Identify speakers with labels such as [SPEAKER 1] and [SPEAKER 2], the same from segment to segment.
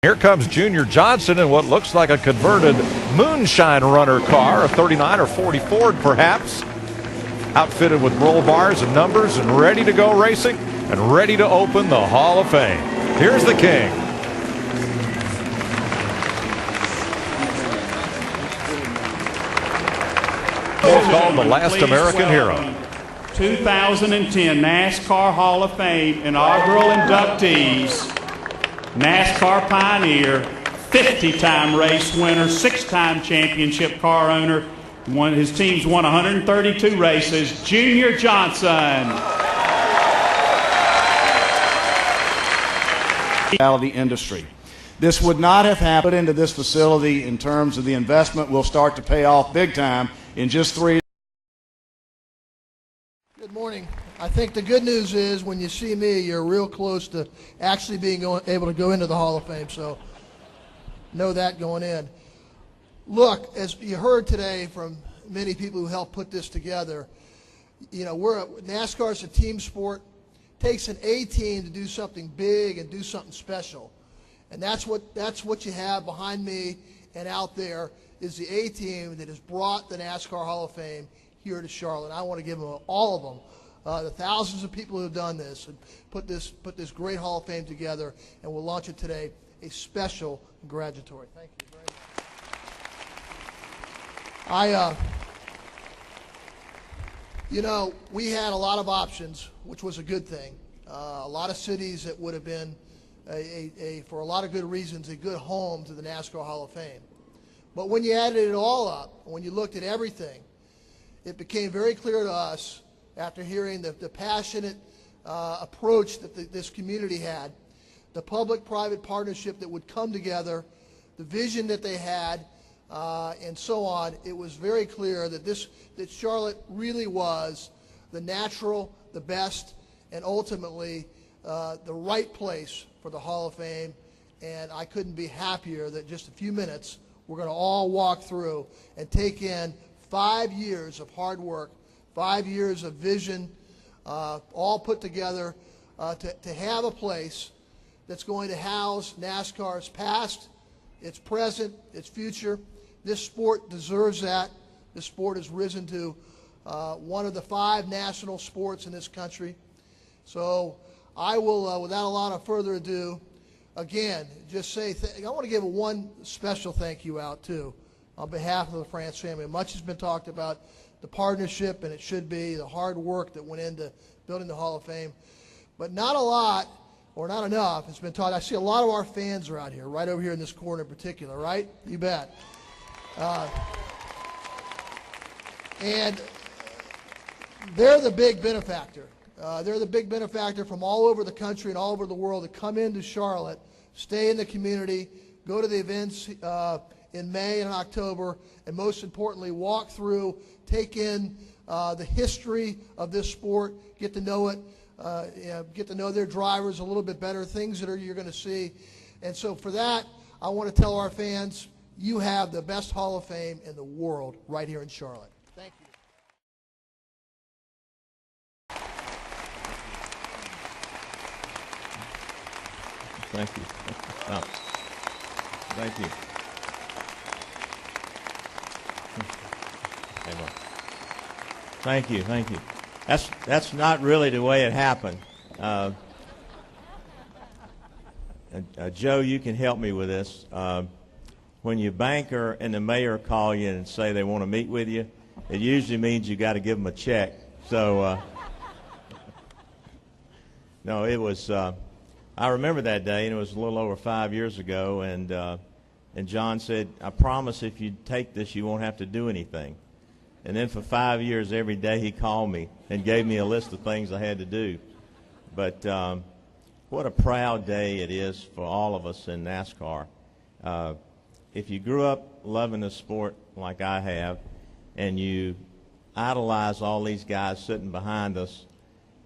[SPEAKER 1] Here comes Junior Johnson in what looks like a converted moonshine runner car, a 39 or 40 Ford perhaps, outfitted with roll bars and numbers and ready to go racing and ready to open the Hall of Fame. Here's the King. It's called the Last American Hero.
[SPEAKER 2] 2010 NASCAR Hall of Fame inaugural inductees. NASCAR pioneer, 50-time race winner, 6-time championship car owner. His team's won 132 races. Junior Johnson.
[SPEAKER 3] Industry. This would not have happened into this facility in terms of the investment will start to pay off big time in just 3.
[SPEAKER 4] Good morning. I think the good news is when you see me, you're real close to actually being able to go into the Hall of Fame, so know that going in. Look, as you heard today from many people who helped put this together, you know, NASCAR's a team sport. It takes an A team to do something big and do something special. And that's what you have behind me and out there is the A team that has brought the NASCAR Hall of Fame here to Charlotte. I want to give them all of them. The thousands of people who have done this and put this great Hall of Fame together, and we'll launch it today. A special congratulatory. Thank you very much. You know, we had a lot of options, which was a good thing. A lot of cities that would have been, for a lot of good reasons, a good home to the NASCAR Hall of Fame. But when you added it all up, when you looked at everything, it became very clear to us after hearing the passionate approach that this community had, the public-private partnership that would come together, the vision that they had, and so on. It was very clear that Charlotte really was the natural, the best, and ultimately the right place for the Hall of Fame. And I couldn't be happier that just a few minutes we're going to all walk through and take in 5 years of hard work, 5 years of vision, all put together to have a place that's going to house NASCAR's past, its present, its future. This sport deserves that. This sport has risen to one of the 5 national sports in this country. So I will, without a lot of further ado, again, just say I want to give one special thank you out, too, on behalf of the France family. Much has been talked about the partnership, and it should be, the hard work that went into building the Hall of Fame. But not a lot, or not enough, has been taught. I see a lot of our fans are out here, right over here in this corner in particular, right? You bet. And they're the big benefactor. They're the big benefactor from all over the country and all over the world to come into Charlotte, stay in the community, go to the events in May and October, and most importantly, walk through, take in the history of this sport, get to know it, get to know their drivers a little bit better, things that you're going to see. And so for that, I want to tell our fans, you have the best Hall of Fame in the world right here in Charlotte. Thank you.
[SPEAKER 5] Thank you. Oh. Thank you. Thank you, thank you. That's not really the way it happened. Joe, you can help me with this. When your banker and the mayor call you and say they want to meet with you, it usually means you got to give them a check. So, no, it was. I remember that day, and it was a little over 5 years ago. And John said, "I promise, if you take this, you won't have to do anything." And then for 5 years, every day he called me and gave me a list of things I had to do. But what a proud day it is for all of us in NASCAR. If you grew up loving the sport like I have, and you idolize all these guys sitting behind us,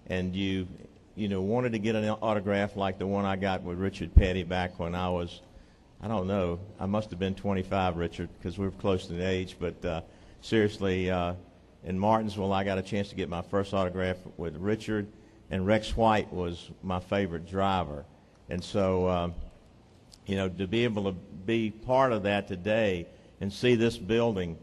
[SPEAKER 5] and you wanted to get an autograph like the one I got with Richard Petty back when I was, I don't know, I must have been 25, Richard, because we were close in age, but seriously, in Martinsville, I got a chance to get my first autograph with Richard, and Rex White was my favorite driver. And so to be able to be part of that today and see this building,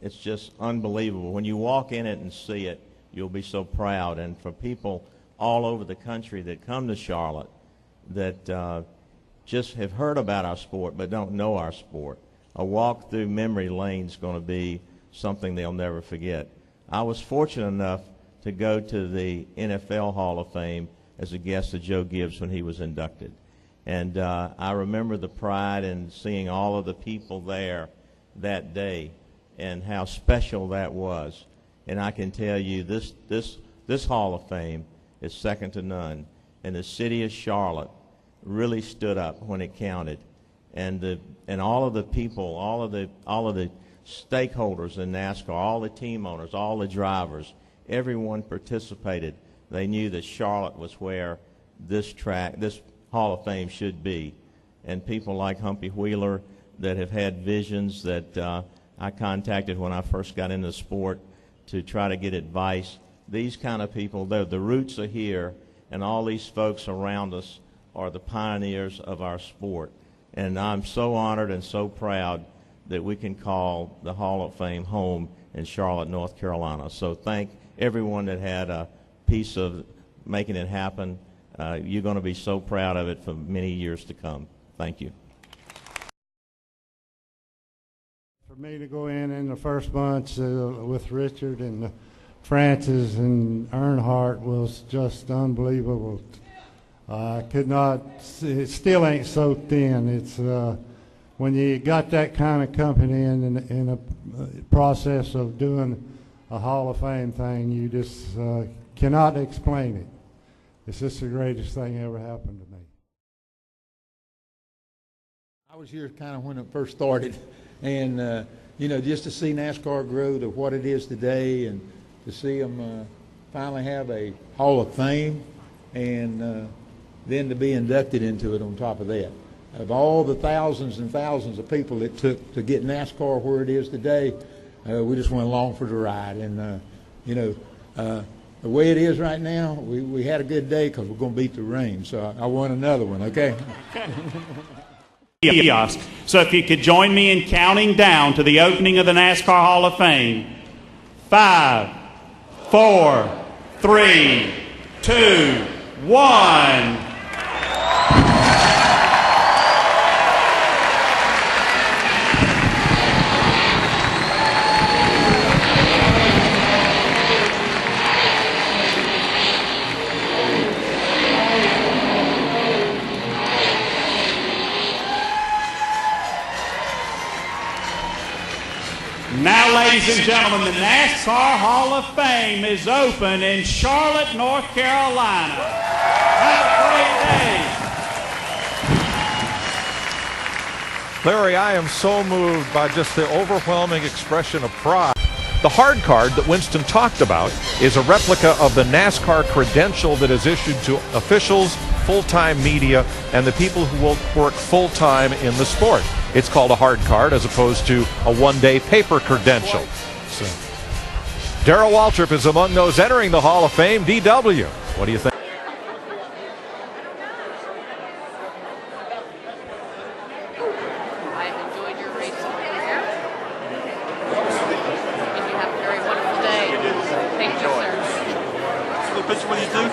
[SPEAKER 5] it's just unbelievable. When you walk in it and see it, you'll be so proud. And for people all over the country that come to Charlotte that just have heard about our sport but don't know our sport, a walk through memory lane is going to be something they'll never forget. I was fortunate enough to go to the NFL Hall of Fame as a guest of Joe Gibbs when he was inducted. And I remember the pride in seeing all of the people there that day and how special that was. And I can tell you this Hall of Fame is second to none. And the city of Charlotte really stood up when it counted. And all of the people, all of the stakeholders in NASCAR, all the team owners, all the drivers, everyone participated. They knew that Charlotte was where this Hall of Fame should be. And people like Humpy Wheeler that have had visions that I contacted when I first got into the sport to try to get advice. These kind of people, the roots are here, and all these folks around us are the pioneers of our sport. And I'm so honored and so proud that we can call the Hall of Fame home in Charlotte, North Carolina. So thank everyone that had a piece of making it happen. You're going to be so proud of it for many years to come. Thank you.
[SPEAKER 6] For me to go in the first bunch with Richard and Francis and Earnhardt was just unbelievable. I could not, it still ain't soaked in. It's when you got that kind of company in a process of doing a Hall of Fame thing, you just cannot explain it. It's just the greatest thing ever happened to me.
[SPEAKER 7] I was here kind of when it first started, and just to see NASCAR grow to what it is today, and to see them finally have a Hall of Fame, and then to be inducted into it on top of that. Of all the thousands and thousands of people it took to get NASCAR where it is today, we just went along for the ride. And, the way it is right now, we had a good day because we're going to beat the rain. So I won another one, okay?
[SPEAKER 2] Kiosk. So if you could join me in counting down to the opening of the NASCAR Hall of Fame. 5, 4, 3, 2, 1. Now, ladies and gentlemen, the NASCAR Hall of Fame is open in Charlotte, North Carolina. Have a great day.
[SPEAKER 1] Larry, I am so moved by just the overwhelming expression of pride. The hard card that Winston talked about is a replica of the NASCAR credential that is issued to officials, full-time media, and the people who will work full-time in the sport. It's called a hard card as opposed to a one-day paper credential. So, Darrell Waltrip is among those entering the Hall of Fame. DW, what do you think?
[SPEAKER 8] I've enjoyed your racing career, and you have a very wonderful day. Thank you, sir.
[SPEAKER 9] A little picture with you too?